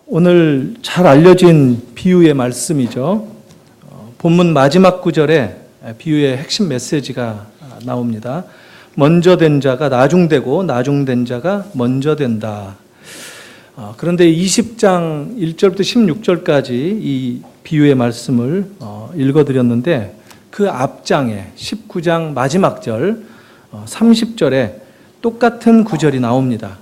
오늘 잘 알려진 비유의 말씀이죠. 본문 마지막 구절에 비유의 핵심 메시지가 나옵니다. 먼저 된 자가 나중되고 나중된 자가 먼저 된다. 그런데 20장 1절부터 16절까지 이 비유의 말씀을 읽어드렸는데 그 앞장에 19장 마지막 절 30절에 똑같은 구절이 나옵니다.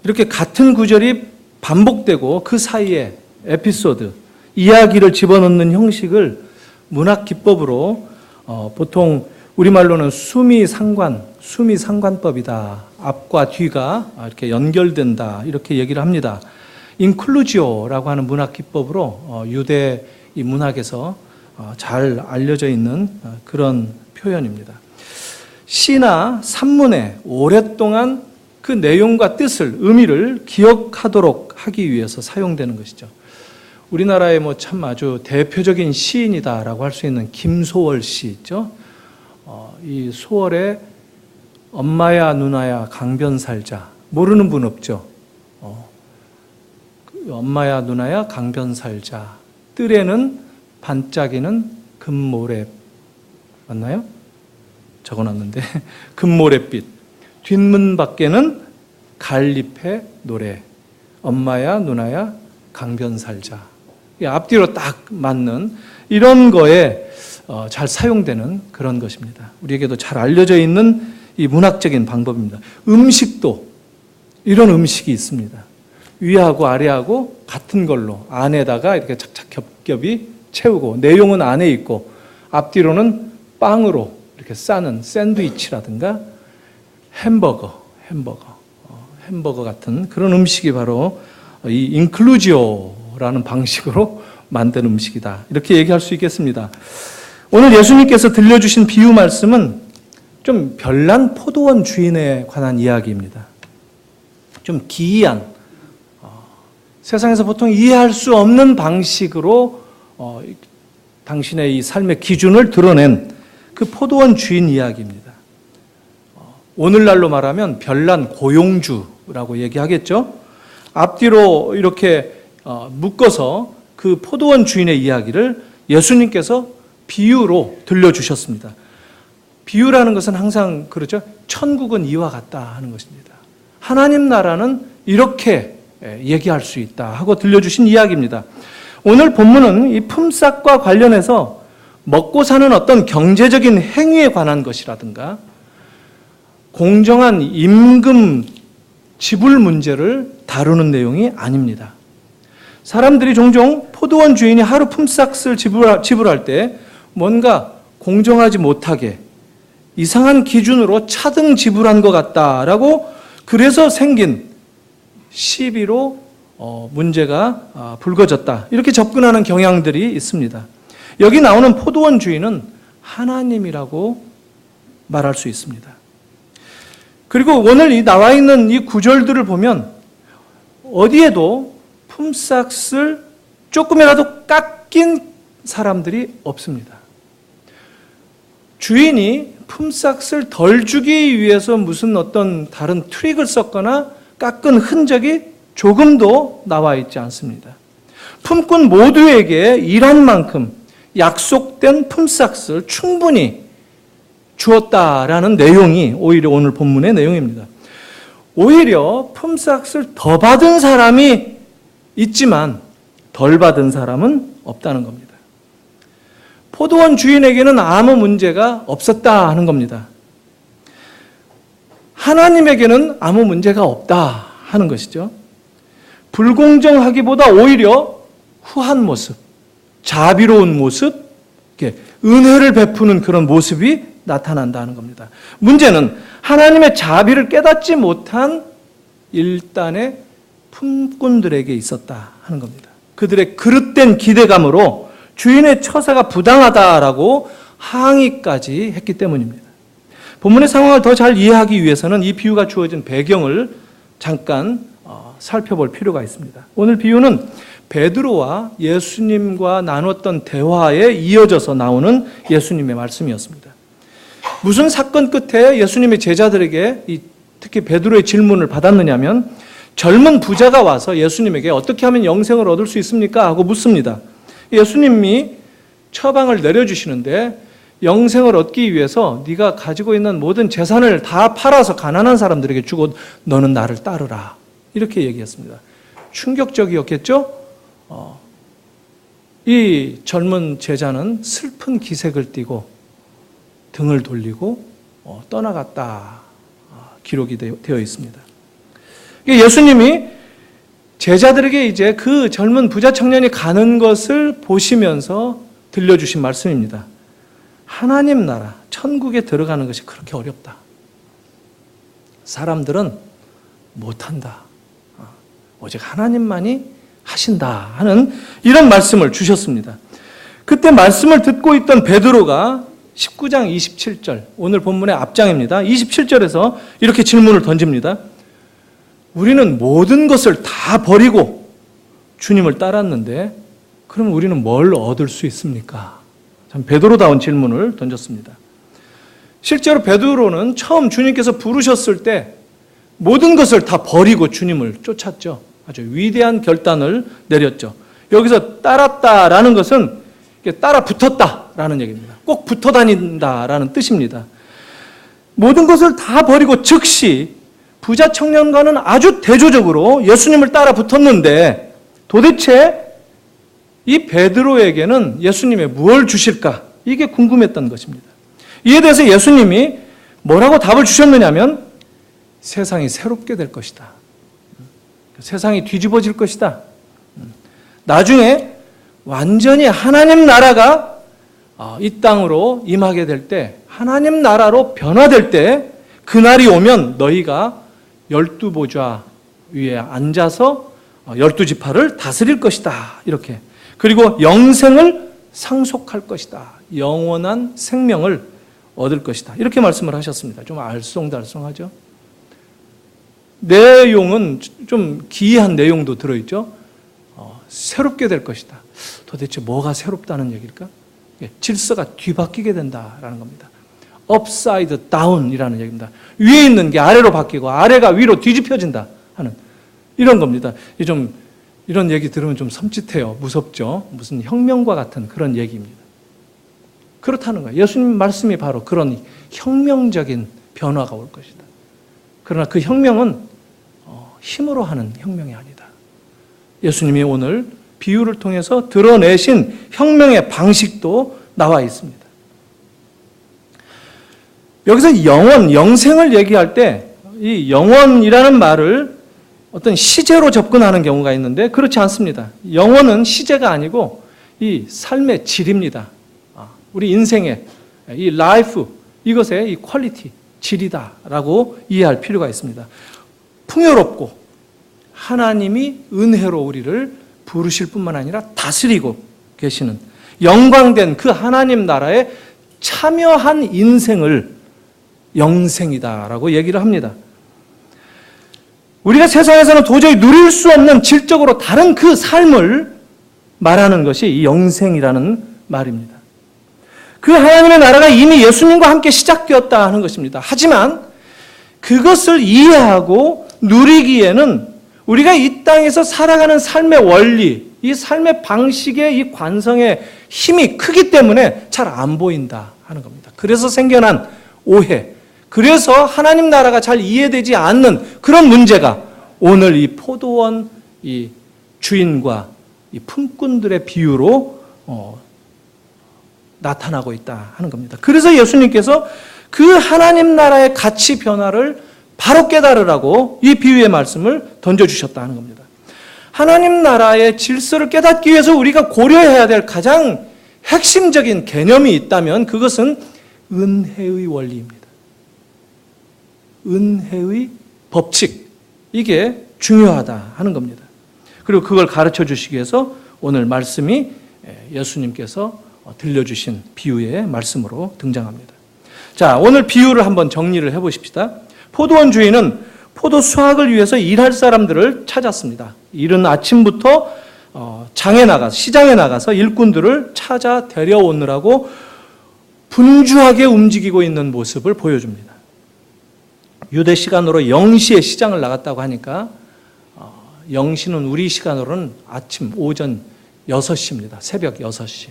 이렇게 같은 구절이 반복되고 그 사이에 에피소드, 이야기를 집어넣는 형식을 문학 기법으로 보통 우리말로는 수미상관법이다. 앞과 뒤가 이렇게 연결된다. 이렇게 얘기를 합니다. 인클루지오라고 하는 문학 기법으로 유대 이 문학에서 잘 알려져 있는 그런 표현입니다. 시나 산문에 오랫동안 그 내용과 뜻을, 의미를 기억하도록 하기 위해서 사용되는 것이죠. 우리나라의 참 아주 대표적인 시인이다라고 할 수 있는 김소월 씨 있죠. 이 소월의 엄마야 누나야 강변 살자 모르는 분 없죠. 엄마야 누나야 강변 살자 뜰에는 반짝이는 금모래 맞나요? 적어놨는데 금모래빛 뒷문 밖에는 갈잎의 노래 엄마야 누나야 강변 살자 앞뒤로 딱 맞는 이런 거에 잘 사용되는 그런 것입니다. 우리에게도 잘 알려져 있는 이 문학적인 방법입니다. 음식도 이런 음식이 있습니다. 위하고 아래하고 같은 걸로 안에다가 이렇게 착착 겹겹이 채우고 내용은 안에 있고 앞뒤로는 빵으로 이렇게 싸는 샌드위치라든가 햄버거 같은 그런 음식이 바로 이 인클루지오라는 방식으로 만든 음식이다. 이렇게 얘기할 수 있겠습니다. 오늘 예수님께서 들려주신 비유 말씀은 좀 별난 포도원 주인에 관한 이야기입니다. 좀 기이한 세상에서 보통 이해할 수 없는 방식으로 당신의 이 삶의 기준을 드러낸 그 포도원 주인 이야기입니다. 오늘날로 말하면 별난 고용주라고 얘기하겠죠. 앞뒤로 이렇게 묶어서 그 포도원 주인의 이야기를 예수님께서 비유로 들려주셨습니다. 비유라는 것은 항상 그렇죠. 천국은 이와 같다 하는 것입니다. 하나님 나라는 이렇게 얘기할 수 있다 하고 들려주신 이야기입니다. 오늘 본문은 이 품삯과 관련해서 먹고 사는 어떤 경제적인 행위에 관한 것이라든가 공정한 임금 지불 문제를 다루는 내용이 아닙니다. 사람들이 종종 포도원 주인이 하루 품삯을 지불할 때 뭔가 공정하지 못하게 이상한 기준으로 차등 지불한 것 같다라고 그래서 생긴 시비로 문제가 불거졌다. 이렇게 접근하는 경향들이 있습니다. 여기 나오는 포도원 주인은 하나님이라고 말할 수 있습니다. 그리고 오늘 이 나와 있는 이 구절들을 보면 어디에도 품삯을 조금이라도 깎인 사람들이 없습니다. 주인이 품삯을 덜 주기 위해서 무슨 어떤 다른 트릭을 썼거나 깎은 흔적이 조금도 나와 있지 않습니다. 품꾼 모두에게 일한 만큼 약속된 품삯을 충분히 주었다라는 내용이 오히려 오늘 본문의 내용입니다. 오히려 품삯을 더 받은 사람이 있지만 덜 받은 사람은 없다는 겁니다. 포도원 주인에게는 아무 문제가 없었다 하는 겁니다. 하나님에게는 아무 문제가 없다 하는 것이죠. 불공정하기보다 오히려 후한 모습, 자비로운 모습, 은혜를 베푸는 그런 모습이 나타난다는 겁니다. 문제는 하나님의 자비를 깨닫지 못한 일단의 품꾼들에게 있었다 하는 겁니다. 그들의 그릇된 기대감으로 주인의 처사가 부당하다라고 항의까지 했기 때문입니다. 본문의 상황을 더 잘 이해하기 위해서는 이 비유가 주어진 배경을 잠깐 살펴볼 필요가 있습니다. 오늘 비유는 베드로와 예수님과 나눴던 대화에 이어져서 나오는 예수님의 말씀이었습니다. 무슨 사건 끝에 예수님의 제자들에게 특히 베드로의 질문을 받았느냐면 젊은 부자가 와서 예수님에게 어떻게 하면 영생을 얻을 수 있습니까? 하고 묻습니다. 예수님이 처방을 내려주시는데 영생을 얻기 위해서 네가 가지고 있는 모든 재산을 다 팔아서 가난한 사람들에게 주고 너는 나를 따르라. 이렇게 얘기했습니다. 충격적이었겠죠? 이 젊은 제자는 슬픈 기색을 띠고 등을 돌리고 떠나갔다. 기록이 되어 있습니다. 예수님이 제자들에게 이제 그 젊은 부자 청년이 가는 것을 보시면서 들려주신 말씀입니다. 하나님 나라, 천국에 들어가는 것이 그렇게 어렵다. 사람들은 못한다. 오직 하나님만이 하신다 하는 이런 말씀을 주셨습니다. 그때 말씀을 듣고 있던 베드로가 19장 27절, 오늘 본문의 앞장입니다. 27절에서 이렇게 질문을 던집니다. 우리는 모든 것을 다 버리고 주님을 따랐는데 그러면 우리는 뭘 얻을 수 있습니까? 참 베드로다운 질문을 던졌습니다. 실제로 베드로는 처음 주님께서 부르셨을 때 모든 것을 다 버리고 주님을 쫓았죠. 아주 위대한 결단을 내렸죠. 여기서 따랐다라는 것은 따라 붙었다라는 얘기입니다. 꼭 붙어 다닌다라는 뜻입니다. 모든 것을 다 버리고 즉시 부자 청년과는 아주 대조적으로 예수님을 따라 붙었는데 도대체 이 베드로에게는 예수님이 무엇을 주실까? 이게 궁금했던 것입니다. 이에 대해서 예수님이 뭐라고 답을 주셨느냐면 세상이 새롭게 될 것이다. 세상이 뒤집어질 것이다. 나중에 완전히 하나님 나라가 이 땅으로 임하게 될 때, 하나님 나라로 변화될 때 그날이 오면 너희가 12보좌 위에 앉아서 12지파를 다스릴 것이다. 이렇게. 그리고 영생을 상속할 것이다. 영원한 생명을 얻을 것이다. 이렇게 말씀을 하셨습니다. 좀 알쏭달쏭하죠? 내용은 좀 기이한 내용도 들어있죠. 새롭게 될 것이다. 도대체 뭐가 새롭다는 얘기일까? 질서가 뒤바뀌게 된다라는 겁니다. upside down이라는 얘기입니다. 위에 있는 게 아래로 바뀌고 아래가 위로 뒤집혀진다 하는 이런 겁니다. 좀 이런 얘기 들으면 좀 섬찟해요. 무섭죠? 무슨 혁명과 같은 그런 얘기입니다. 그렇다는 거예요. 예수님 말씀이 바로 그런 혁명적인 변화가 올 것이다. 그러나 그 혁명은 힘으로 하는 혁명이 아니다. 예수님이 오늘 비유를 통해서 드러내신 혁명의 방식도 나와 있습니다. 여기서 영원, 영생을 얘기할 때 이 영원이라는 말을 어떤 시제로 접근하는 경우가 있는데 그렇지 않습니다. 영원은 시제가 아니고 이 삶의 질입니다. 우리 인생의 이 라이프, 이것의 이 퀄리티, 질이다라고 이해할 필요가 있습니다. 풍요롭고 하나님이 은혜로 우리를 부르실 뿐만 아니라 다스리고 계시는 영광된 그 하나님 나라에 참여한 인생을 영생이다라고 얘기를 합니다. 우리가 세상에서는 도저히 누릴 수 없는 질적으로 다른 그 삶을 말하는 것이 이 영생이라는 말입니다. 그 하나님의 나라가 이미 예수님과 함께 시작되었다 하는 것입니다. 하지만 그것을 이해하고 누리기에는 우리가 이 땅에서 살아가는 삶의 원리, 이 삶의 방식의 이 관성의 힘이 크기 때문에 잘 안 보인다 하는 겁니다. 그래서 생겨난 오해, 그래서 하나님 나라가 잘 이해되지 않는 그런 문제가 오늘 이 포도원 이 주인과 이 품꾼들의 비유로 나타나고 있다 하는 겁니다. 그래서 예수님께서 그 하나님 나라의 가치 변화를 바로 깨달으라고 이 비유의 말씀을 던져주셨다 하는 겁니다. 하나님 나라의 질서를 깨닫기 위해서 우리가 고려해야 될 가장 핵심적인 개념이 있다면 그것은 은혜의 원리입니다. 은혜의 법칙, 이게 중요하다 하는 겁니다. 그리고 그걸 가르쳐 주시기 위해서 오늘 말씀이 예수님께서 들려주신 비유의 말씀으로 등장합니다. 자, 오늘 비유를 한번 정리를 해보십시다. 포도원 주인은 포도 수확을 위해서 일할 사람들을 찾았습니다. 이른 아침부터 시장에 나가서 일꾼들을 찾아 데려오느라고 분주하게 움직이고 있는 모습을 보여줍니다. 유대 시간으로 0시에 시장을 나갔다고 하니까 영시는 우리 시간으로는 아침, 오전 6시입니다. 새벽 6시.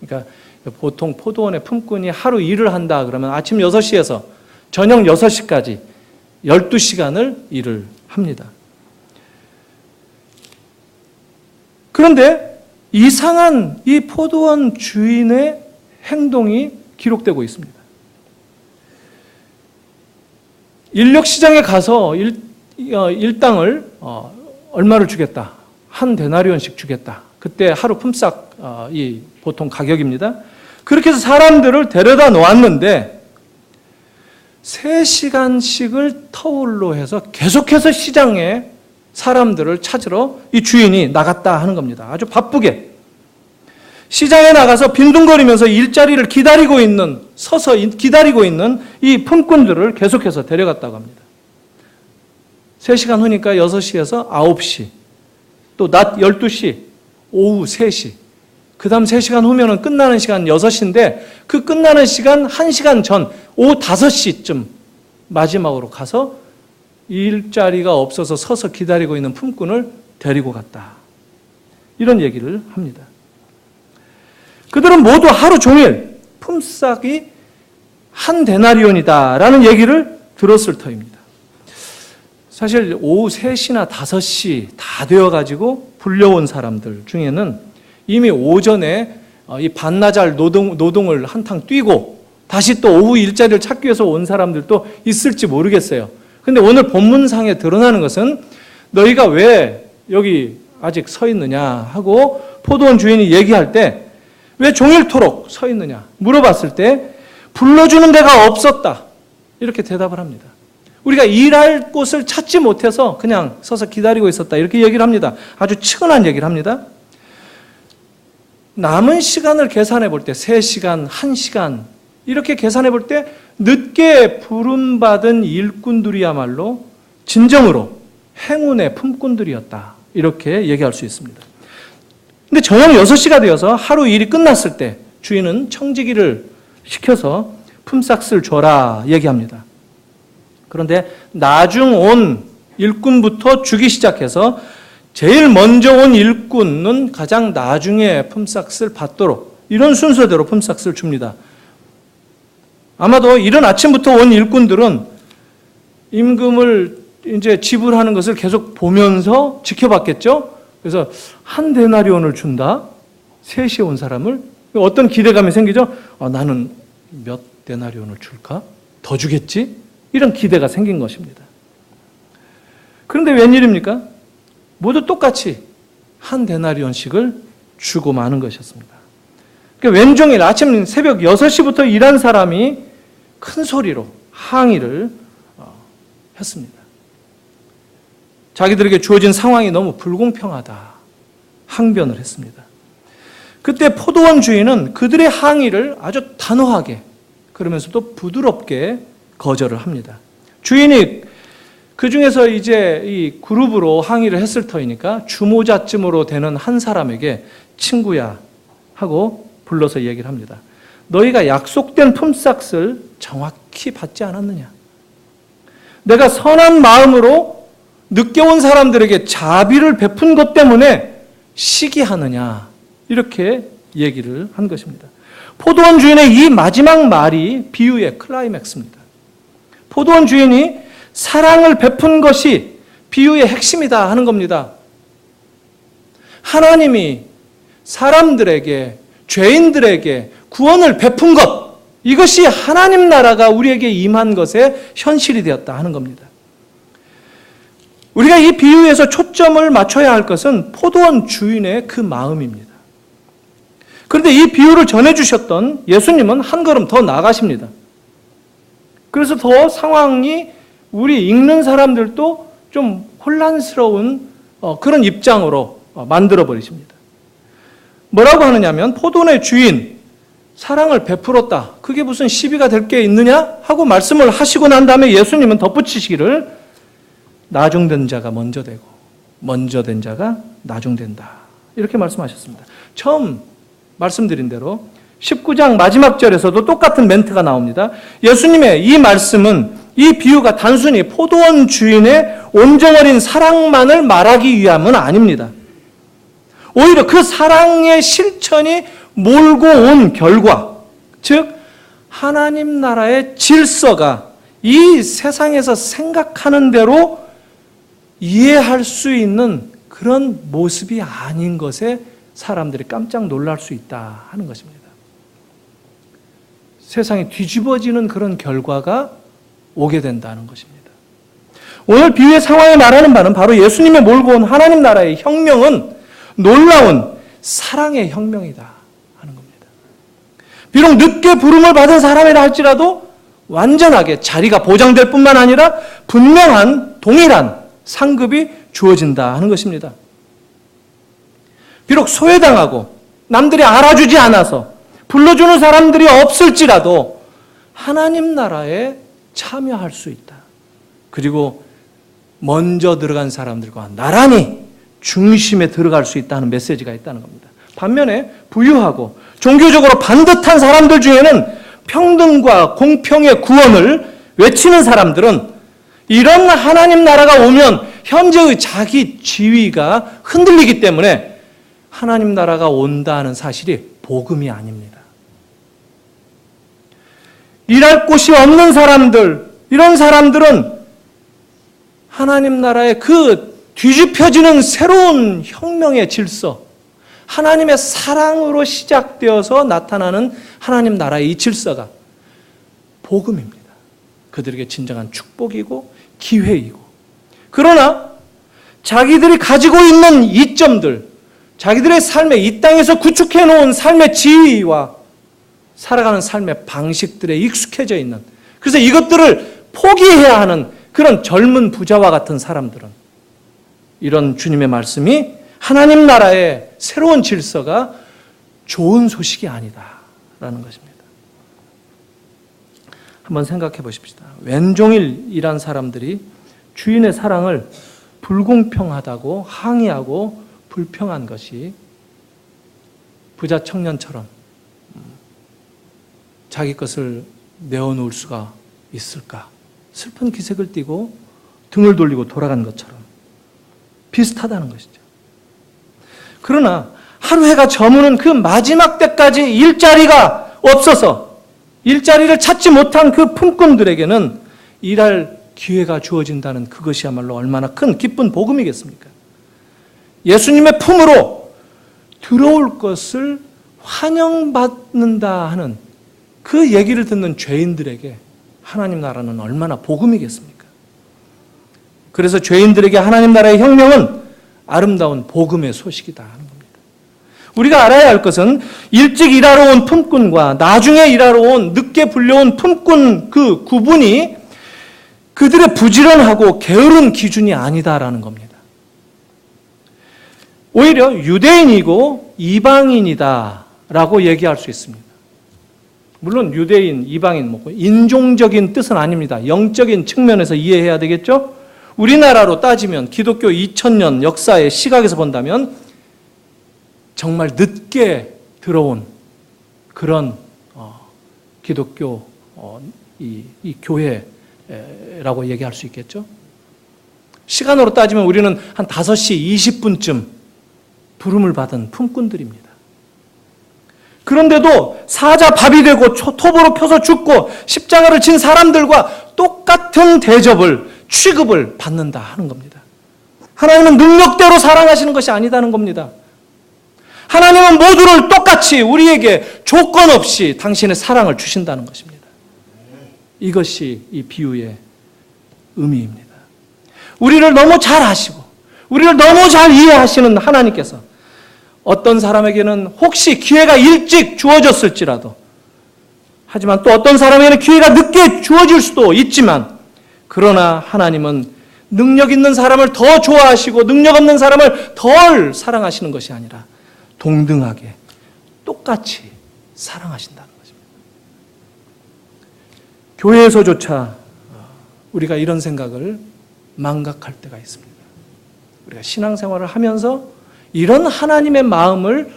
그러니까 보통 포도원의 품꾼이 하루 일을 한다 그러면 아침 6시에서 저녁 6시까지 12시간을 일을 합니다. 그런데 이상한 이 포도원 주인의 행동이 기록되고 있습니다. 인력시장에 가서 일당을 얼마를 주겠다. 한 데나리온씩 주겠다. 그때 하루 품삯이 보통 가격입니다. 그렇게 해서 사람들을 데려다 놓았는데 3시간씩을 터울로 해서 계속해서 시장에 사람들을 찾으러 이 주인이 나갔다 하는 겁니다. 아주 바쁘게. 시장에 나가서 빈둥거리면서 일자리를 서서 기다리고 있는 이 품꾼들을 계속해서 데려갔다고 합니다. 3시간 후니까 6시에서 9시, 또 낮 12시, 오후 3시, 그 다음 3시간 후면은 끝나는 시간 6시인데 그 끝나는 시간 1시간 전, 오후 5시쯤 마지막으로 가서 일자리가 없어서 서서 기다리고 있는 품꾼을 데리고 갔다. 이런 얘기를 합니다. 그들은 모두 하루 종일 품삯이 한 데나리온이다라는 얘기를 들었을 터입니다. 사실 오후 3시나 5시 다 되어가지고 불려온 사람들 중에는 이미 오전에 이 반나절 노동을 한탕 뛰고 다시 또 오후 일자리를 찾기 위해서 온 사람들도 있을지 모르겠어요. 그런데 오늘 본문상에 드러나는 것은 너희가 왜 여기 아직 서 있느냐 하고 포도원 주인이 얘기할 때 왜 종일토록 서 있느냐 물어봤을 때 불러주는 데가 없었다. 이렇게 대답을 합니다. 우리가 일할 곳을 찾지 못해서 그냥 서서 기다리고 있었다. 이렇게 얘기를 합니다. 아주 측은한 얘기를 합니다. 남은 시간을 계산해 볼 때 3시간, 1시간 이렇게 계산해 볼 때 늦게 부름받은 일꾼들이야말로 진정으로 행운의 품꾼들이었다. 이렇게 얘기할 수 있습니다. 근데 저녁 6시가 되어서 하루 일이 끝났을 때 주인은 청지기를 시켜서 품삯을 줘라 얘기합니다. 그런데 나중 온 일꾼부터 주기 시작해서 제일 먼저 온 일꾼은 가장 나중에 품삯을 받도록 이런 순서대로 품삯을 줍니다. 아마도 이른 아침부터 온 일꾼들은 임금을 이제 지불하는 것을 계속 보면서 지켜봤겠죠? 그래서 한 데나리온을 준다? 3시에 온 사람을? 어떤 기대감이 생기죠? 나는 몇 데나리온을 줄까? 더 주겠지? 이런 기대가 생긴 것입니다. 그런데 웬일입니까? 모두 똑같이 한 데나리온씩을 주고 마는 것이었습니다. 그러니까 왼종일 아침 새벽 6시부터 일한 사람이 큰 소리로 항의를 했습니다. 자기들에게 주어진 상황이 너무 불공평하다. 항변을 했습니다. 그때 포도원 주인은 그들의 항의를 아주 단호하게 그러면서도 부드럽게 거절을 합니다. 주인이 그 중에서 이제 이 그룹으로 항의를 했을 터이니까 주모자쯤으로 되는 한 사람에게 친구야 하고 불러서 얘기를 합니다. 너희가 약속된 품삯을 정확히 받지 않았느냐? 내가 선한 마음으로 늦게 온 사람들에게 자비를 베푼 것 때문에 시기하느냐? 이렇게 얘기를 한 것입니다. 포도원 주인의 이 마지막 말이 비유의 클라이맥스입니다. 포도원 주인이 사랑을 베푼 것이 비유의 핵심이다 하는 겁니다. 하나님이 사람들에게, 죄인들에게 구원을 베푼 것, 이것이 하나님 나라가 우리에게 임한 것의 현실이 되었다 하는 겁니다. 우리가 이 비유에서 초점을 맞춰야 할 것은 포도원 주인의 그 마음입니다. 그런데 이 비유를 전해주셨던 예수님은 한 걸음 더 나아가십니다. 그래서 더 상황이 우리 읽는 사람들도 좀 혼란스러운 그런 입장으로 만들어버리십니다. 뭐라고 하느냐면 포도원의 주인, 사랑을 베풀었다. 그게 무슨 시비가 될 게 있느냐? 하고 말씀을 하시고 난 다음에 예수님은 덧붙이시기를 나중된 자가 먼저 되고 먼저 된 자가 나중된다. 이렇게 말씀하셨습니다. 처음 말씀드린 대로 19장 마지막 절에서도 똑같은 멘트가 나옵니다. 예수님의 이 말씀은 이 비유가 단순히 포도원 주인의 온정어린 사랑만을 말하기 위함은 아닙니다. 오히려 그 사랑의 실천이 몰고 온 결과, 즉 하나님 나라의 질서가 이 세상에서 생각하는 대로 이해할 수 있는 그런 모습이 아닌 것에 사람들이 깜짝 놀랄 수 있다 하는 것입니다. 세상이 뒤집어지는 그런 결과가 오게 된다는 것입니다. 오늘 비유의 상황에 말하는 바는 바로 예수님의 몰고 온 하나님 나라의 혁명은 놀라운 사랑의 혁명이다 하는 겁니다. 비록 늦게 부름을 받은 사람이라 할지라도 완전하게 자리가 보장될 뿐만 아니라 분명한 동일한 상급이 주어진다 하는 것입니다. 비록 소외당하고 남들이 알아주지 않아서 불러주는 사람들이 없을지라도 하나님 나라에 참여할 수 있다. 그리고 먼저 들어간 사람들과 나란히 중심에 들어갈 수 있다는 메시지가 있다는 겁니다. 반면에 부유하고 종교적으로 반듯한 사람들 중에는 평등과 공평의 구원을 외치는 사람들은 이런 하나님 나라가 오면 현재의 자기 지위가 흔들리기 때문에 하나님 나라가 온다는 사실이 복음이 아닙니다. 일할 곳이 없는 사람들, 이런 사람들은 하나님 나라의 그 뒤집혀지는 새로운 혁명의 질서, 하나님의 사랑으로 시작되어서 나타나는 하나님 나라의 이 질서가 복음입니다. 그들에게 진정한 축복이고 기회이고, 그러나 자기들이 가지고 있는 이점들, 자기들의 삶에 이 땅에서 구축해 놓은 삶의 지위와 살아가는 삶의 방식들에 익숙해져 있는, 그래서 이것들을 포기해야 하는 그런 젊은 부자와 같은 사람들은 이런 주님의 말씀이 하나님 나라의 새로운 질서가 좋은 소식이 아니다라는 것입니다. 한번 생각해 보십시다. 왼종일 일한 사람들이 주인의 사랑을 불공평하다고 항의하고 불평한 것이 부자 청년처럼 자기 것을 내어놓을 수가 있을까? 슬픈 기색을 띠고 등을 돌리고 돌아간 것처럼 비슷하다는 것이죠. 그러나 하루 해가 저무는 그 마지막 때까지 일자리가 없어서 일자리를 찾지 못한 그 품꾼들에게는 일할 기회가 주어진다는 그것이야말로 얼마나 큰 기쁜 복음이겠습니까? 예수님의 품으로 들어올 것을 환영받는다 하는 그 얘기를 듣는 죄인들에게 하나님 나라는 얼마나 복음이겠습니까? 그래서 죄인들에게 하나님 나라의 혁명은 아름다운 복음의 소식이다 하는 겁니다. 우리가 알아야 할 것은 일찍 일하러 온 품꾼과 나중에 일하러 온 늦게 불려온 품꾼 그 구분이 그들의 부지런하고 게으른 기준이 아니다라는 겁니다. 오히려 유대인이고 이방인이다라고 얘기할 수 있습니다. 물론 유대인, 이방인, 인종적인 뜻은 아닙니다. 영적인 측면에서 이해해야 되겠죠? 우리나라로 따지면 기독교 2000년 역사의 시각에서 본다면 정말 늦게 들어온 그런 기독교 이 교회라고 얘기할 수 있겠죠? 시간으로 따지면 우리는 한 5시 20분쯤 부름을 받은 품꾼들입니다. 그런데도 사자 밥이 되고 톱으로 펴서 죽고 십자가를 진 사람들과 똑같은 대접을, 취급을 받는다 하는 겁니다. 하나님은 능력대로 사랑하시는 것이 아니다는 겁니다. 하나님은 모두를 똑같이 우리에게 조건 없이 당신의 사랑을 주신다는 것입니다. 이것이 이 비유의 의미입니다. 우리를 너무 잘 아시고 우리를 너무 잘 이해하시는 하나님께서 어떤 사람에게는 혹시 기회가 일찍 주어졌을지라도, 하지만 또 어떤 사람에게는 기회가 늦게 주어질 수도 있지만, 그러나 하나님은 능력 있는 사람을 더 좋아하시고 능력 없는 사람을 덜 사랑하시는 것이 아니라 동등하게 똑같이 사랑하신다는 것입니다. 교회에서조차 우리가 이런 생각을 망각할 때가 있습니다. 우리가 신앙생활을 하면서 이런 하나님의 마음을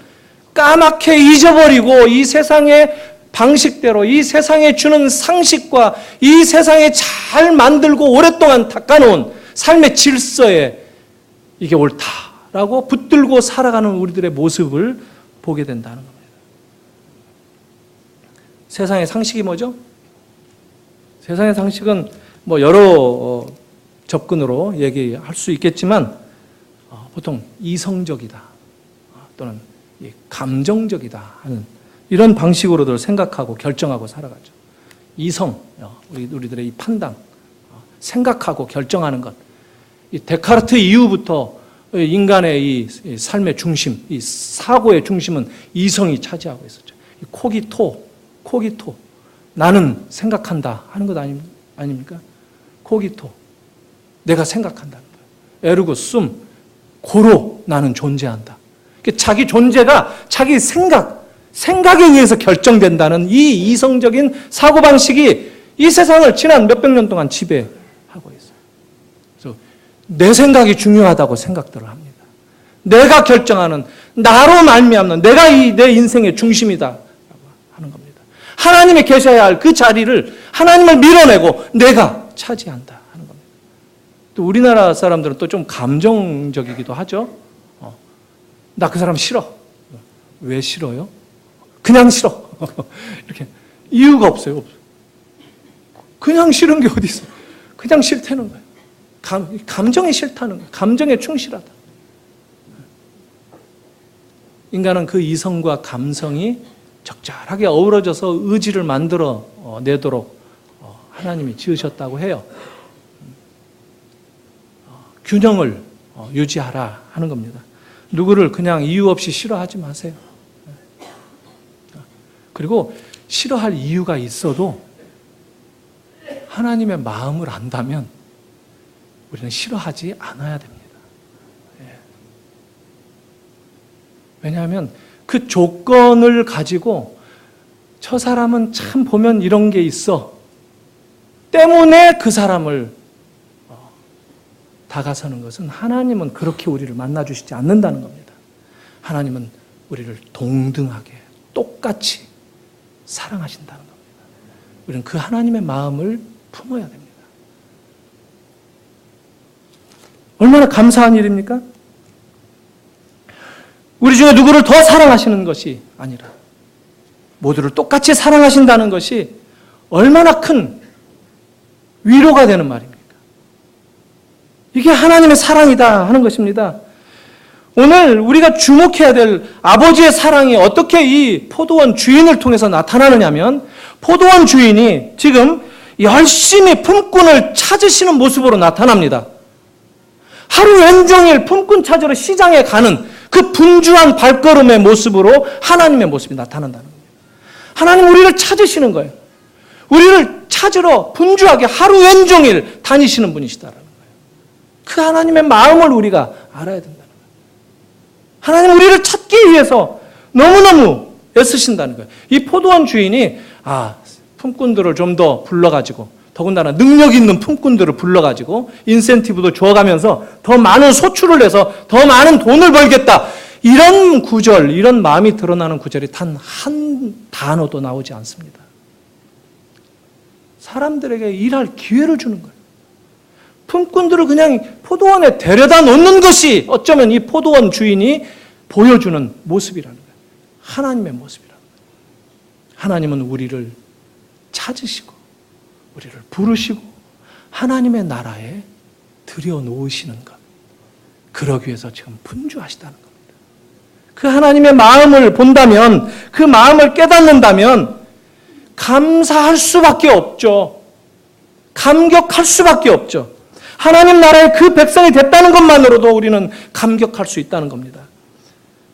까맣게 잊어버리고 이 세상에 방식대로 이 세상에 주는 상식과 이 세상에 잘 만들고 오랫동안 닦아놓은 삶의 질서에 이게 옳다라고 붙들고 살아가는 우리들의 모습을 보게 된다는 겁니다. 세상의 상식이 뭐죠? 세상의 상식은 뭐 여러 접근으로 얘기할 수 있겠지만 보통 이성적이다 또는 감정적이다 하는 이런 방식으로들 생각하고 결정하고 살아가죠. 이성, 우리들의 이 판단, 생각하고 결정하는 것. 이 데카르트 이후부터 인간의 이 삶의 중심, 이 사고의 중심은 이성이 차지하고 있었죠. 코기토. 나는 생각한다 하는 것 아닙니까? 코기토. 내가 생각한다는 거예요. 에르고 숨. 고로 나는 존재한다. 자기 존재가 자기 생각에 의해서 결정된다는 이 이성적인 사고방식이 이 세상을 지난 몇백 년 동안 지배하고 있어요. 그래서 내 생각이 중요하다고 생각들을 합니다. 내가 결정하는, 나로 말미암는, 내가 내 인생의 중심이다 하는 겁니다. 하나님이 계셔야 할 그 자리를 하나님을 밀어내고 내가 차지한다 하는 겁니다. 또 우리나라 사람들은 또 좀 감정적이기도 하죠. 나 그 사람 싫어. 왜 싫어요? 그냥 싫어. 이렇게 이유가 없어요. 그냥 싫은 게 어디 있어요? 그냥 싫다는 거예요. 감정이 싫다는 거예요. 감정에 충실하다. 인간은 그 이성과 감성이 적절하게 어우러져서 의지를 만들어 내도록 하나님이 지으셨다고 해요. 균형을 유지하라 하는 겁니다. 누구를 그냥 이유 없이 싫어하지 마세요. 그리고 싫어할 이유가 있어도 하나님의 마음을 안다면 우리는 싫어하지 않아야 됩니다. 왜냐하면 그 조건을 가지고 저 사람은 참 보면 이런 게 있어 때문에 그 사람을 다가서는 것은 하나님은 그렇게 우리를 만나주시지 않는다는 겁니다. 하나님은 우리를 동등하게 똑같이 사랑하신다는 겁니다. 우리는 그 하나님의 마음을 품어야 됩니다. 얼마나 감사한 일입니까? 우리 중에 누구를 더 사랑하시는 것이 아니라 모두를 똑같이 사랑하신다는 것이 얼마나 큰 위로가 되는 말입니까? 이게 하나님의 사랑이다 하는 것입니다. 오늘 우리가 주목해야 될 아버지의 사랑이 어떻게 이 포도원 주인을 통해서 나타나느냐면 포도원 주인이 지금 열심히 품꾼을 찾으시는 모습으로 나타납니다. 하루 온종일 품꾼 찾으러 시장에 가는 그 분주한 발걸음의 모습으로 하나님의 모습이 나타난다는 겁니다. 하나님 우리를 찾으시는 거예요. 우리를 찾으러 분주하게 하루 온종일 다니시는 분이시다라는 거예요. 그 하나님의 마음을 우리가 알아야 된다는 거예요. 하나님 우리를 찾기 위해서 너무너무 애쓰신다는 거예요. 이 포도원 주인이 품꾼들을 좀 더 불러가지고 더군다나 능력 있는 품꾼들을 불러가지고 인센티브도 줘가면서 더 많은 소출을 해서 더 많은 돈을 벌겠다. 이런 구절, 이런 마음이 드러나는 구절이 단 한 단어도 나오지 않습니다. 사람들에게 일할 기회를 주는 거예요. 품꾼들을 그냥 포도원에 데려다 놓는 것이 어쩌면 이 포도원 주인이 보여주는 모습이라는 거예요. 하나님의 모습이라는 거예요. 하나님은 우리를 찾으시고 우리를 부르시고 하나님의 나라에 들여놓으시는 것. 그러기 위해서 지금 분주하시다는 겁니다. 그 하나님의 마음을 본다면, 그 마음을 깨닫는다면 감사할 수밖에 없죠. 감격할 수밖에 없죠. 하나님 나라의 그 백성이 됐다는 것만으로도 우리는 감격할 수 있다는 겁니다.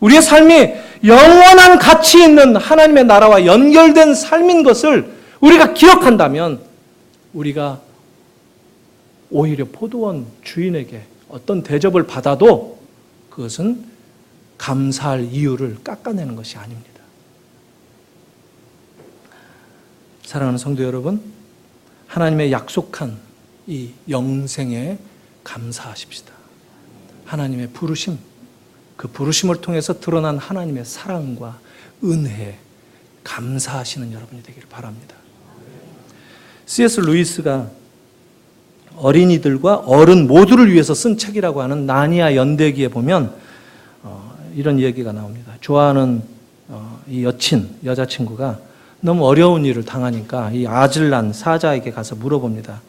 우리의 삶이 영원한 가치 있는 하나님의 나라와 연결된 삶인 것을 우리가 기억한다면 우리가 오히려 포도원 주인에게 어떤 대접을 받아도 그것은 감사할 이유를 깎아내는 것이 아닙니다. 사랑하는 성도 여러분, 하나님의 약속한 이 영생에 감사하십시다. 하나님의 부르심, 그 부르심을 통해서 드러난 하나님의 사랑과 은혜, 감사하시는 여러분이 되기를 바랍니다. C.S. 루이스가 어린이들과 어른 모두를 위해서 쓴 책이라고 하는 나니아 연대기에 보면 이런 얘기가 나옵니다. 좋아하는 이 여자친구가 너무 어려운 일을 당하니까 이 아즐란 사자에게 가서 물어봅니다.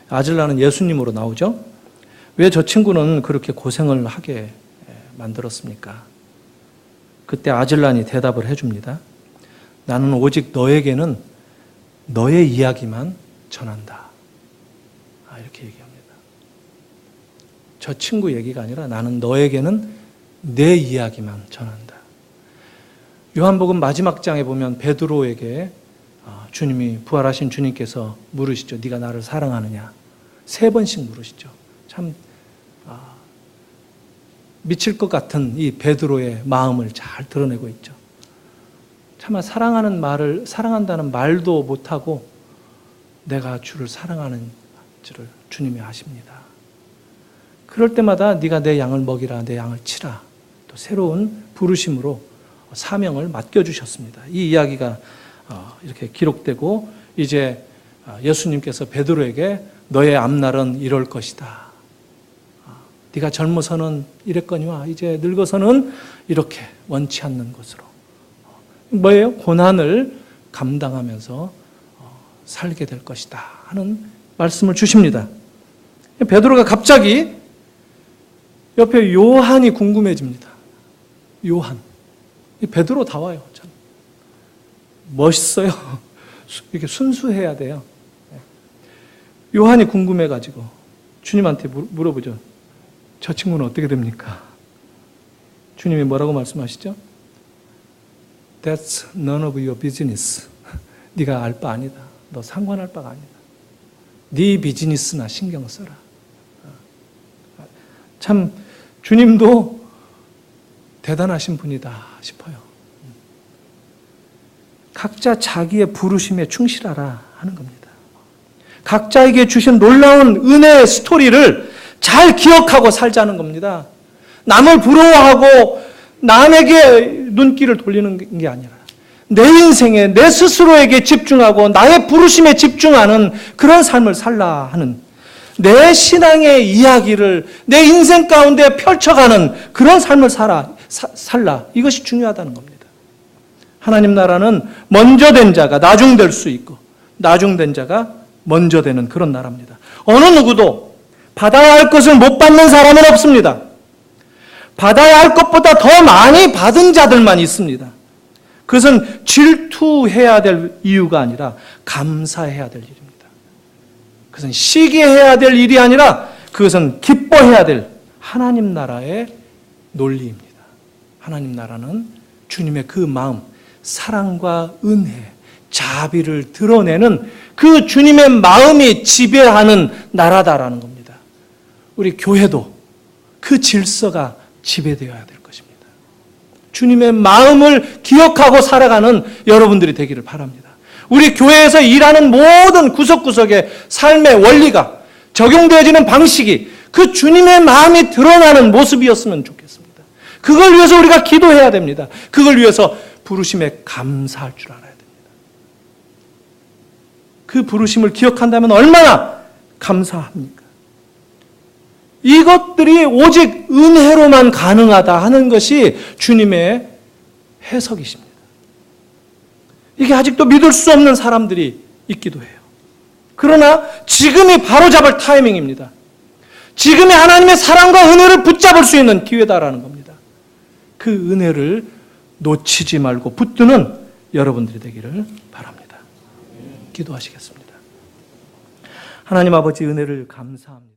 아즐란은 예수님으로 나오죠. 왜 저 친구는 그렇게 고생을 하게 만들었습니까? 그때 아즐란이 대답을 해줍니다. 나는 오직 너에게는 너의 이야기만 전한다. 이렇게 얘기합니다. 저 친구 얘기가 아니라 나는 너에게는 내 이야기만 전한다. 요한복음 마지막 장에 보면 베드로에게 주님이 부활하신 주님께서 물으시죠. 네가 나를 사랑하느냐? 3번씩 물으시죠. 참 미칠 것 같은 이 베드로의 마음을 잘 드러내고 있죠. 차마 사랑한다는 말도 못하고 내가 주를 사랑하는 줄을 주님이 아십니다. 그럴 때마다 네가 내 양을 먹이라, 내 양을 치라. 또 새로운 부르심으로 사명을 맡겨주셨습니다. 이 이야기가 이렇게 기록되고 이제 예수님께서 베드로에게 너의 앞날은 이럴 것이다. 네가 젊어서는 이랬거니와 이제 늙어서는 이렇게 원치 않는 것으로. 뭐예요? 고난을 감당하면서 살게 될 것이다 하는 말씀을 주십니다. 베드로가 갑자기 옆에 요한이 궁금해집니다. 요한. 베드로 다 와요. 참 멋있어요. 이렇게 순수해야 돼요. 요한이 궁금해가지고 주님한테 물어보죠. 저 친구는 어떻게 됩니까? 주님이 뭐라고 말씀하시죠? That's none of your business. 네가 알 바 아니다. 너 상관할 바가 아니다. 네 비즈니스나 신경 써라. 참 주님도 대단하신 분이다 싶어요. 각자 자기의 부르심에 충실하라 하는 겁니다. 각자에게 주신 놀라운 은혜의 스토리를 잘 기억하고 살자는 겁니다. 남을 부러워하고 남에게 눈길을 돌리는 게 아니라 내 인생에 내 스스로에게 집중하고 나의 부르심에 집중하는 그런 삶을 살라 하는, 내 신앙의 이야기를 내 인생 가운데 펼쳐가는 그런 삶을 살라. 이것이 중요하다는 겁니다. 하나님 나라는 먼저 된 자가 나중될 수 있고 나중된 자가 먼저 되는 그런 나라입니다. 어느 누구도 받아야 할 것을 못 받는 사람은 없습니다. 받아야 할 것보다 더 많이 받은 자들만 있습니다. 그것은 질투해야 될 이유가 아니라 감사해야 될 일입니다. 그것은 시기해야 될 일이 아니라 그것은 기뻐해야 될 하나님 나라의 논리입니다. 하나님 나라는 주님의 그 마음, 사랑과 은혜, 자비를 드러내는 그 주님의 마음이 지배하는 나라다라는 겁니다. 우리 교회도 그 질서가 지배되어야 될 것입니다. 주님의 마음을 기억하고 살아가는 여러분들이 되기를 바랍니다. 우리 교회에서 일하는 모든 구석구석의 삶의 원리가 적용되어지는 방식이 그 주님의 마음이 드러나는 모습이었으면 좋겠습니다. 그걸 위해서 우리가 기도해야 됩니다. 그걸 위해서 부르심에 감사할 줄 알아야 됩니다. 그 부르심을 기억한다면 얼마나 감사합니까? 이것들이 오직 은혜로만 가능하다 하는 것이 주님의 해석이십니다. 이게 아직도 믿을 수 없는 사람들이 있기도 해요. 그러나 지금이 바로잡을 타이밍입니다. 지금이 하나님의 사랑과 은혜를 붙잡을 수 있는 기회다라는 겁니다. 그 은혜를 놓치지 말고 붙드는 여러분들이 되기를 바랍니다. 기도하시겠습니다. 하나님 아버지, 은혜를 감사합니다.